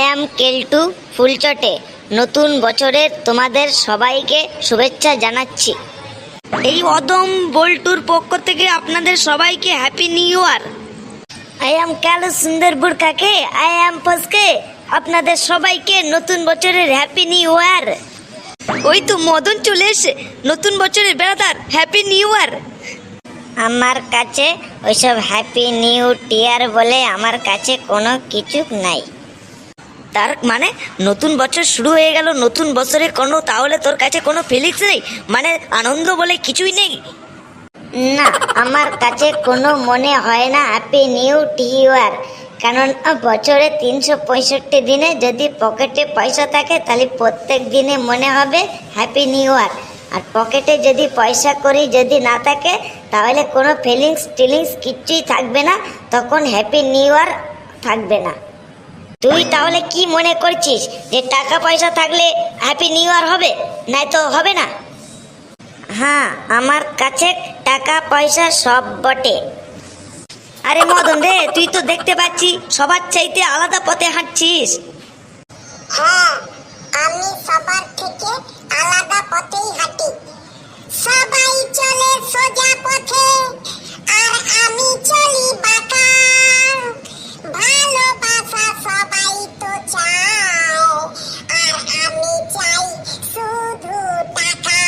অ্যাম কেলটু ফুলচটে। নতুন বছরের তোমাদের সবাইকে শুভেচ্ছা জানাচ্ছি। এই অদম বল্টুর পক্ষ থেকে আপনাদের সবাইকে happy new year. I am Kalu সুন্দর বুড়কাকে, আই অ্যাম ফসকে। আপনাদের সবাইকে নতুন বছরের হ্যাপি নিউ ইয়ার। ওই তো মদন চলে এসে, নতুন বছরের বেড়াদার হ্যাপি নিউ ইয়ার। আমার কাছে ওইসব হ্যাপি নিউ ইয়ার বলে আমার কাছে কোনো কিছু নাই। তার মানে নতুন বছর শুরু হয়ে গেল, নতুন বছরে কোনো তাহলে তোর কাছে কোনো ফিলিংস নেই, মানে আনন্দ বলে কিছুই নেই? না, আমার কাছে কোনো মনে হয় না হ্যাপি নিউ ইয়ার। কারণ বছরে 365 দিনে যদি পকেটে পয়সা থাকে তাহলে প্রত্যেক দিনে মনে হবে হ্যাপি নিউ ইয়ার। আর পকেটে যদি পয়সা করি যদি না থাকে তাহলে কোনো ফিলিংস কিচ্ছুই থাকবে না, তখন হ্যাপি নিউ ইয়ার থাকবে না। তুই তাহলে কি মনে করছিস যে টাকা পয়সা থাকলে হ্যাপি নিউ ইয়ার হবে? নাই তো হবে না। হ্যাঁ, আমার কাছে টাকা পয়সা সব বটে। আরে মদন রে, তুই তো দেখতে পাচ্ছি সবার চাইতে আলাদা পথে হাঁটছিস। হ্যাঁ, আমি সবার থেকে আলাদা পথেই হাঁটি। সবাই চলে সোজা পথে আর আমি চলি বাঁকা। ভালোবাসা সবাই তো চায় আর আমি চাই শুধু টাকা।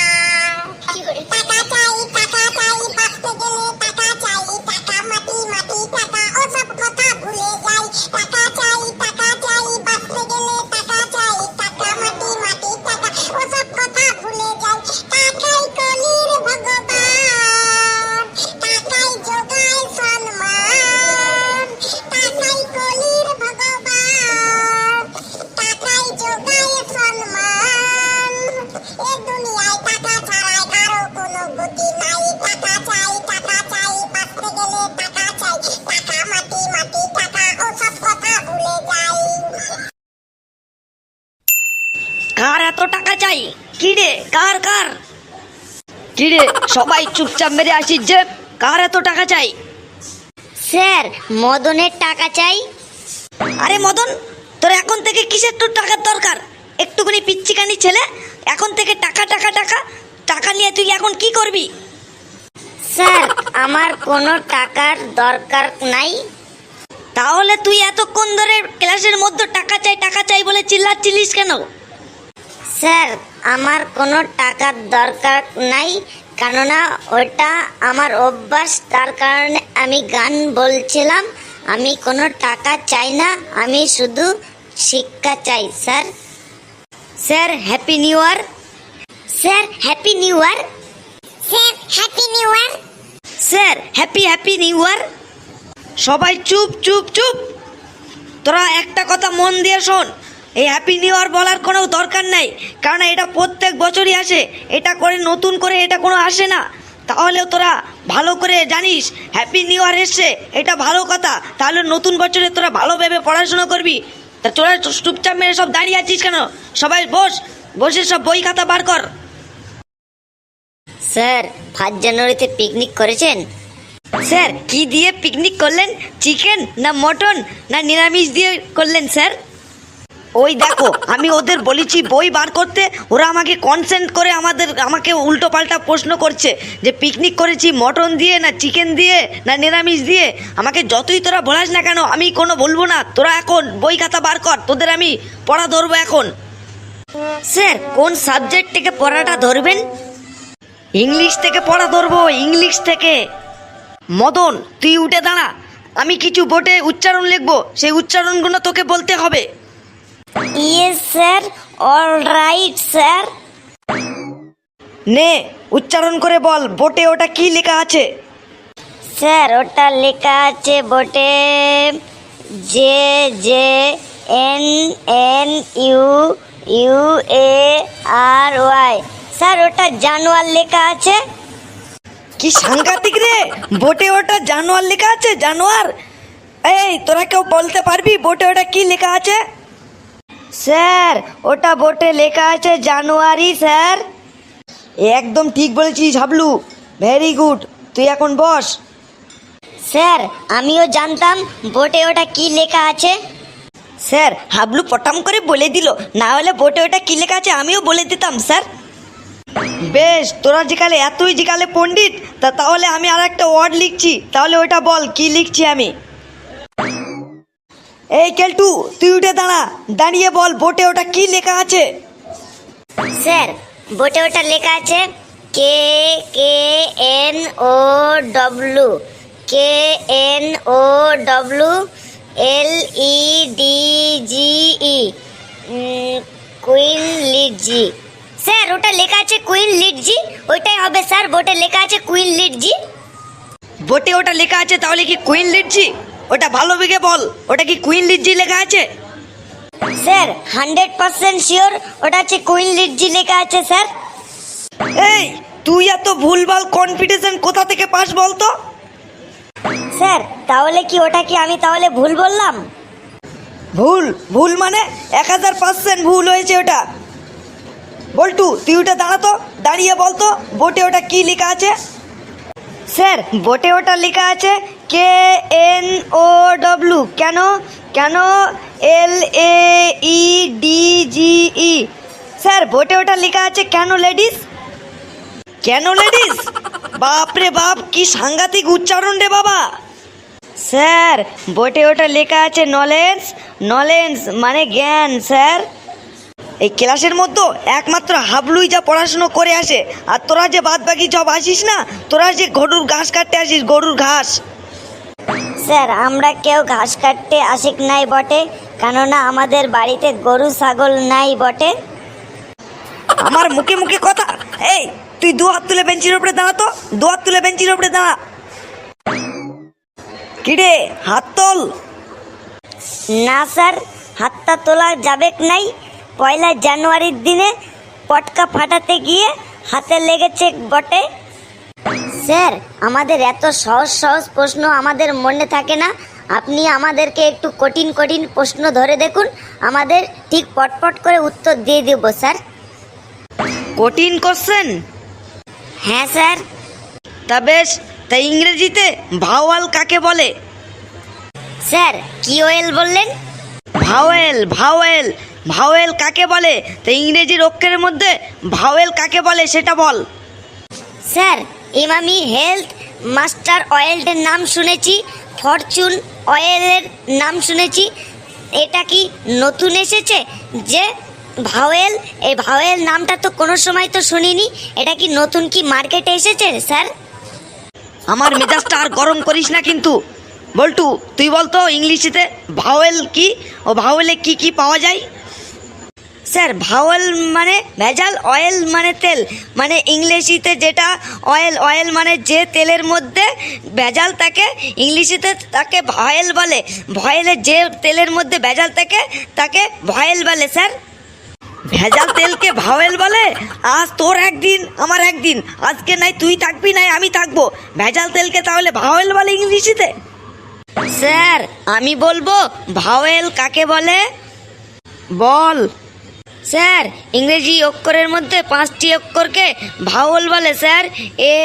টাকা চাই, টাকা চাই, বাঁচতে গেলে টাকা চাই। টাকা মাটি মাটি টাকা, ওসব কথা ভুলে যাই। টাকা চাই, টাকা চাই, বাঁচতে গেলে টাকা চাই। টাকা মাটি মাটি টাকা, ওসব কথা ভুলে যাই। টাকাই কলির ভগবান, টাকাই যোগায় সম্মান। টাকাই কলির ভগবান, টাকাই যোগায় সম্মান। এ দুনিয়ায় টাকা ছাড়াই কারো কোনো গতি নাই। টাকা চাই, টাকা চাই, বাঁচতে গেলে টাকা চাই। টাকা মাটি মাটি টাকা, ওসব কথা ভুলে যাই। কার এত টাকা চাই? কি রে, কার কার? কি রে, সবাই চুপচাপ মেরে আসিস যে? কার এত টাকা চাই? স্যার, মদনের টাকা চাই। আরে মদন, তোর এখন থেকে কিসের তোর টাকার দরকার? একটুখানি পিচ্চিকানি ছেলে, এখন থেকে টাকা টাকা টাকা টাকা নিয়ে তুই এখন কি করবি? স্যার, আমার কোনো টাকার দরকার নাই। তাহলে তুই এতক্ষণ ধরে ক্লাসের মধ্যে টাকা চাই বলে চিল্লাচ্ছিলিস কেন? স্যার, আমার কোনো টাকার দরকার নাই, কেননা ওটা আমার অভ্যাস, তার কারণে আমি গান বলছিলাম। আমি কোনো টাকা চাই না, আমি শুধু শিক্ষা চাই। Sir, sir happy new year. Sir happy new year. Sir happy new year. Sir happy new year. সবাই চুপ চুপ চুপ। তোরা একটা কথা মন দিয়ে শোন, এই হ্যাপি নিউ ইয়ার বলার কোনো দরকার নেই, কারণ এটা প্রত্যেক বছরই আসে। এটা করে নতুন করে এটা কোনো আসে না। তাহলেও তোরা ভালো করে জানিস হ্যাপি নিউ ইয়ার এসছে, এটা ভালো কথা। তাহলে নতুন বছরে তোরা ভালোভাবে পড়াশোনা করবি। তা তোরা চুপচাপ মেরে সব দাঁড়িয়ে আছিস কেন? সবাই বসে সব বই খাতা বার কর। স্যার, 5 জানুয়ারিতে পিকনিক করেছেন? স্যার কি দিয়ে পিকনিক করলেন? চিকেন না মটন না নিরামিষ দিয়ে করলেন স্যার? ওই দেখো, আমি ওদের বলেছি বই বার করতে, ওরা আমাকে কনসেন্ট করে আমাকে উল্টো পাল্টা প্রশ্ন করছে যে পিকনিক করেছি মটন দিয়ে না চিকেন দিয়ে না নিরামিষ দিয়ে। আমাকে যতই তোরা বলাস না কেন আমি কোনো বলবো না। তোরা এখন বই খাতা বার কর, তোদের আমি পড়া ধরবো এখন। স্যার, কোন সাবজেক্ট থেকে পড়াটা ধরবেন? ইংলিশ থেকে পড়া ধরবো, ইংলিশ থেকে। মদন তুই উঠে দাঁড়া, আমি কিছু বোর্ডে উচ্চারণ লিখবো, সেই উচ্চারণগুলো তোকে বলতে হবে। Yes sir, all right sir. নে উচ্চারণ করে বল, বোর্ডে ওটা কি লেখা আছে? স্যার, ওটা লেখা আছে বোর্ডে J J N N U U A R Y. Sir, ওটা জানোয়ার লেখা আছে। কি সাংঘাতিক রে, বোর্ডে ওটা জানোয়ার লেখা আছে? জানোয়ার? এই তোরা কেউ বলতে পারবি বোর্ডে ওটা কি লেখা আছে? স্যার, ওটা বোর্ডে লেখা আছে জানুয়ারি স্যার। একদম ঠিক বলেছিস হাবলু, ভেরি গুড। তুই এখন বস। স্যার, আমিও জানতাম বোর্ডে ওটা কি লেখা আছে। স্যার হাবলু পটাম করে বলে দিল, না হলে বোর্ডে ওটা কি লেখা আছে আমিও বলে দিতাম স্যার। বেশ, তোরা যেকালে এতই যেকালে পণ্ডিত, তাহলে আমি আর একটা ওয়ার্ড লিখছি, তাহলে ওটা বল কি লিখছি আমি। এই কেলটু, তুই উঠে দাঁড়া, দাঁড়িয়ে বল বোর্ডে ওটা কি লেখা আছে। স্যার বোর্ডে ওটা লেখা আছে K K N O W, K N O W L E D G E, কুইন লিডজি। স্যার ওটা লেখা আছে কুইন লিডজি, ওইটাই হবে স্যার, বোর্ডে লেখা আছে কুইন লিডজি। বোর্ডে ওটা লেখা আছে তাহলে কি কুইন লিডজি? ওটা ভালো বেগে বল, ওটা কি কুইন লিডজি লেখা আছে? স্যার 100% শিওর ওটা আছে কুইন লিডজি লেখা আছে স্যার। এই তুই এত ভুলভাল কনফিডেন্স কোথা থেকে পাস বলতো? স্যার তাহলে কি ওটা কি আমি তাহলে ভুল বললাম? ভুল? ভুল মানে 1000% ভুল হয়েছে ওটা। বল্টু তুই ওটা দাঁড়াতো, দাঁড়িয়ে বলতো বোর্ডে ওটা কি লেখা আছে। স্যার বোর্ডে ওটা লেখা আছে কে এন ও ডব্লু, কেন কেন এল এ ই ডি জি ই। স্যার বোর্ডে ওটা লেখা আছে কেন লেডিস। কেন লেডিস? বাপরে বাপ, কি সাংঘাতিক উচ্চারণ রে বাবা। স্যার বোর্ডে ওটা লেখা আছে নলেজ, নলেজ মানে জ্ঞান স্যার। এই ক্লাসের মধ্যে একমাত্র হাবলুই যা পড়াশুনো করে আসে, আর তোরা যে বাদ বাকি সব আসিস না, তোরা যে গরুর ঘাস কাটতে আসিস, গরুর ঘাস। স্যার আমরা কেউ ঘাস কাটতে আসিক নাই বটে, কেননা আমাদের বাড়িতে গরু ছাগল নাই বটে। আমার মুখে মুখে কথা। এই তুই দু হাত তুলে বেঞ্চির উপরে দাঁড়াতো, দু হাত তুলে বেঞ্চির উপরে দাঁড়া। কিরে হাত তোল। না স্যার হাতটা তোলা যাবে নাই, 1 জানুয়ারির দিনে পটকা ফাটাতে গিয়ে হাতে লেগেছে বটে। স্যার আমাদের এত সহজ সহজ প্রশ্ন আমাদের মনে থাকে না, আপনি আমাদেরকে একটু কঠিন কঠিন প্রশ্ন ধরে দেখুন, আমাদের ঠিক পটপট করে উত্তর দিয়ে দেব স্যার। কঠিন কোশ্চেন? হ্যাঁ স্যার। তা বেশ, তা ইংরেজিতে ভাওয়াল কাকে বলে? স্যার কি ওয়েল বললেন? ভাওয়েল, ভাওয়েল, ভাওয়েল কাকে বলে? তা ইংরেজির অক্ষরের মধ্যে ভাওয়েল কাকে বলে সেটা বল। স্যার ইমামি হেলথ মাস্টার অয়েলের নাম শুনেছি, ফরচুন অয়েলের নাম শুনেছি, এটা কি নতুন এসেছে যে ভাওয়েল? এই ভাওয়েল নামটা তো কোনো সময় তো শুনিনি, এটা কি নতুন কি মার্কেটে এসেছে স্যার? আমার মেজাজটা আর গরম করিস না কিন্তু। বল্টু তুই বলতো ইংলিশে ভাওয়েল কি, ও ভাওয়েলে কি কি পাওয়া যায়? স্যার ভাওয়েল মানে ভেজাল, অয়েল মানে তেল, মানে ইংলিশিতে যেটা অয়েল, অয়েল মানে যে তেলের মধ্যে ভেজাল থাকে, ইংলিশিতে তাকে ভয়েল বলে। ভয়েলে যে তেলের মধ্যে ভেজাল থাকে তাকে ভয়েল বলে স্যার। ভেজাল তেলকে ভাওয়েল বলে? আজ তোর একদিন আমার একদিন, আজকে নাই তুই থাকবি নাই আমি থাকবো, ভেজাল তেলকে তাহলে ভাওয়েল বলে ইংলিশিতে? স্যার আমি বলবো ভাওয়েল কাকে বলে, বল। স্যার ইংরেজি অক্ষরের মধ্যে 5টি অক্ষরকে ভাওয়েল বলে sir, A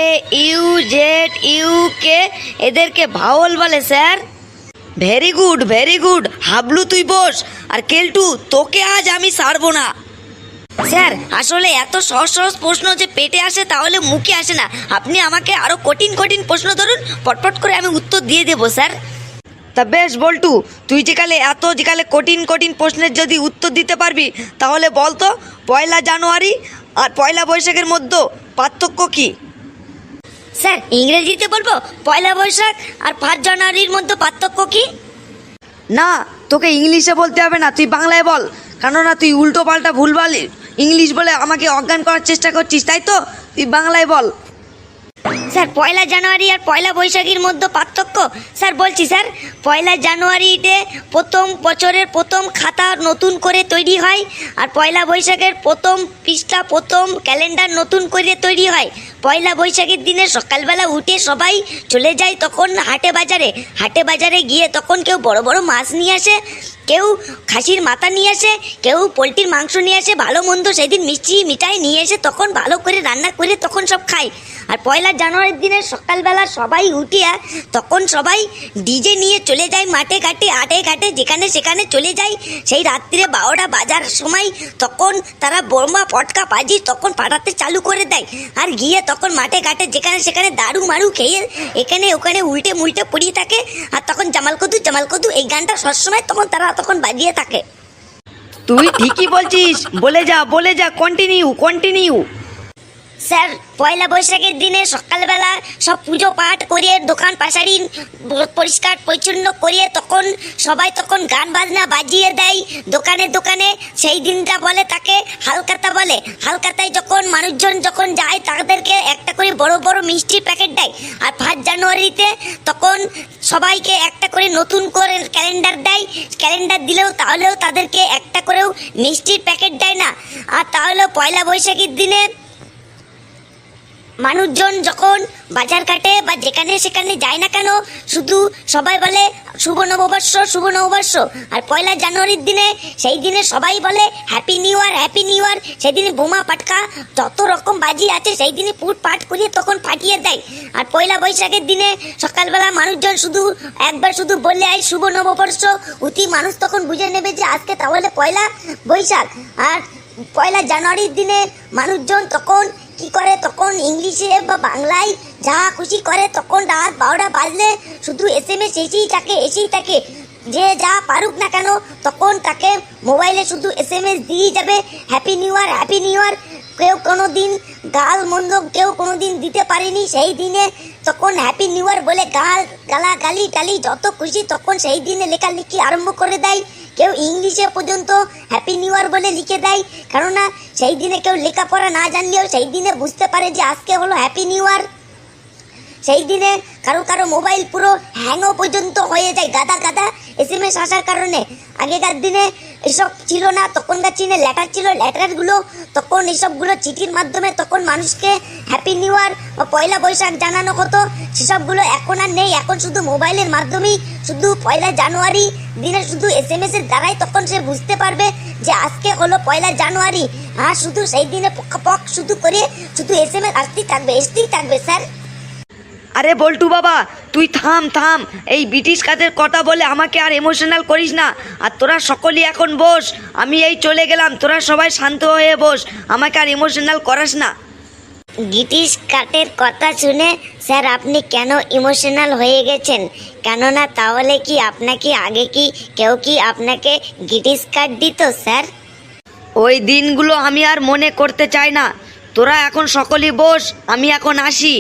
U Z U K, এদেরকে ভাওয়েল বলে sir. Very good, very good. হাবলু তুই বস, আর কেলটু তোকে আজ আমি ছাড়বো না। স্যার আসলে এত সহজ সহজ প্রশ্ন যে পেটে আসে তাহলে মুখে আসে না, আপনি আমাকে আরো কঠিন কঠিন প্রশ্ন ধরুন, পটপট করে আমি উত্তর দিয়ে দেবো স্যার। তা বেশ বল্টু, তুই যেকালে এত যেকালে কঠিন কঠিন প্রশ্নের যদি উত্তর দিতে পারবি, তাহলে বলতো 1 জানুয়ারি আর 1 বৈশাখের মধ্যে পার্থক্য কি? স্যার ইংরেজিতে বলবো 1 বৈশাখ আর 5 জানুয়ারির মধ্যে পার্থক্য কি? না, তোকে ইংলিশে বলতে হবে না, তুই বাংলায় বল, কেননা তুই উল্টো পাল্টা ভুলভাল ইংলিশ বলে আমাকে অজ্ঞান করার চেষ্টা করছিস, তাই তো? তুই বাংলায় বল। স্যার 1 জানুয়ারি আর 1 বৈশাখীর মধ্যে পার্থক্য? স্যার বলছি স্যার, 1 জানুয়ারিতে প্রথম বছরের প্রথম খাতা নতুন করে তৈরি হয়, আর 1 বৈশাখের প্রথম পৃষ্ঠা, প্রথম ক্যালেন্ডার নতুন করে তৈরি হয়। পয়লা বৈশাখের দিনে সকালবেলা উঠে সবাই চলে যায় তখন হাটে বাজারে গিয়ে তখন কেউ বড় বড় মাছ নিয়ে আসে, কেউ খাসির মাথা নিয়ে আসে, কেউ পোলট্রির মাংস নিয়ে আসে, ভালো মন্দ সেদিন মিষ্টি মিঠাই নিয়ে এসে তখন ভালো করে রান্না করে তখন সব খায়। আর পয়লা জানুয়ারির দিনে সকালবেলা সবাই উঠিয়া তখন সবাই ডিজে নিয়ে চলে যায় মাঠে ঘাটে যেখানে সেখানে চলে যায়। সেই রাত্রিরে 12টা বাজার সময় তখন তারা বোমা পটকা বাজি তখন ফাটাতে চালু করে দেয়। আর গিয়ে তখন মাঠে ঘাটে যেখানে সেখানে দারু মারু খেয়ে এখানে ওখানে উল্টে মুল্টে পড়িয়ে থাকে। আর তখন জামাল কদু এই গানটা সবসময় তখন তারা তখন বাজিয়ে থাকে। তুই ঠিকই বলছিস, বলে যা কন্টিনিউ। স্যার পয়লা বৈশাখের দিনে সকালবেলা সব পুজো পাঠ করিয়ে দোকান পাশারি পরিষ্কার পরিচ্ছন্ন করিয়ে তখন সবাই তখন গান বাজনা বাজিয়ে দেয় দোকানে। সেই দিনটা বলে তাকে হালকাতা বলে। হালকাতায় যখন মানুষজন যখন যায় তাদেরকে একটা করে বড় বড় মিষ্টির প্যাকেট দেয়। আর 5 জানুয়ারিতে তখন সবাইকে একটা করে নতুন করে ক্যালেন্ডার দেয়। ক্যালেন্ডার দিলেও তাহলেও তাদেরকে একটা করেও মিষ্টির প্যাকেট দেয় না। আর তাহলে পয়লা বৈশাখের দিনে মানুষজন যখন বাজার কাটে বা যেখানে সেখানে যায় না কেন শুধু সবাই বলে শুভ নববর্ষ। আর পয়লা জানুয়ারির দিনে সেই দিনে সবাই বলে হ্যাপি নিউ ইয়ার। সেদিনে বোমা পাটকা যত রকম বাজি আছে সেই দিনে পুট পাট করিয়ে তখন ফাটিয়ে দেয়। আর পয়লা বৈশাখের দিনে সকালবেলা মানুষজন শুধু একবার শুধু বললে আয় শুভ নববর্ষ, অতি মানুষ তখন বুঝে নেবে যে আজকে তাহলে পয়লা বৈশাখ। আর পয়লা জানুয়ারির দিনে মানুষজন তখন কি করে তখন ইংলিশে বা বাংলায় যা খুশি করে তখন রাত 12টা বাজলে শুধু SMS এসেই থাকে। যে যা পারুক না কেন তখন তাকে মোবাইলে শুধু SMS দিয়ে যাবে হ্যাপি নিউ ইয়ার। কেউ কোনো দিন কেউ কোনো দিন দিতে পারেনি সেই দিনে তখন হ্যাপি নিউ ইয়ার বলে গালাগালি টালি যত খুশি তখন সেই দিনে লেখালেখি আরম্ভ করে দেয়। কেউ ইংলিশে পর্যন্ত হ্যাপি নিউ ইয়ার বলে লিখে দেয়, কেননা সেই দিনে কেউ লেখাপড়া না জানলেও সেই দিনে বুঝতে পারে যে আজকে হলো হ্যাপি নিউ ইয়ার। সেই দিনে কারো মোবাইল পুরো হ্যাংও পর্যন্ত হয়ে যায় গাদা SMS আসার কারণে। আগেকার দিনে এসব ছিল না, তখনকার দিনে লেটার ছিল, লেটারগুলো তখন এসবগুলো চিঠির মাধ্যমে তখন মানুষকে হ্যাপি নিউ ইয়ার বা পয়লা বৈশাখ জানানো হতো। সেসবগুলো এখন আর নেই, এখন শুধু মোবাইলের মাধ্যমেই শুধু পয়লা জানুয়ারি দিনে শুধু SMS এর দ্বারাই তখন সে বুঝতে পারবে যে আজকে হলো পয়লা জানুয়ারি। আর শুধু সেই দিনে পক শুধু করে শুধু SMS আসতেই থাকবে স্যার। আরে বল্টু বাবা, তুই থাম। এই ব্রিটিশ কাজের কথা বলে আমাকে আর ইমোশনাল করিস না। আর তোরা সকলেই এখন বস, আমি এই চলে গেলাম, তোরা সবাই শান্ত হয়ে বস, আমাকে আর ইমোশনাল করাস না। ব্রিটিশ কাটের কথা শুনে স্যার আপনি কেন ইমোশনাল হয়ে গেছেন? কেননা তাহলে কি আপনাকে আগে কি কেউ কি আপনাকে ব্রিটিশ কার্ড দিত স্যার? ওই দিনগুলো আমি আর মনে করতে চাই না। তোরা এখন সকলেই বস, আমি এখন আসি।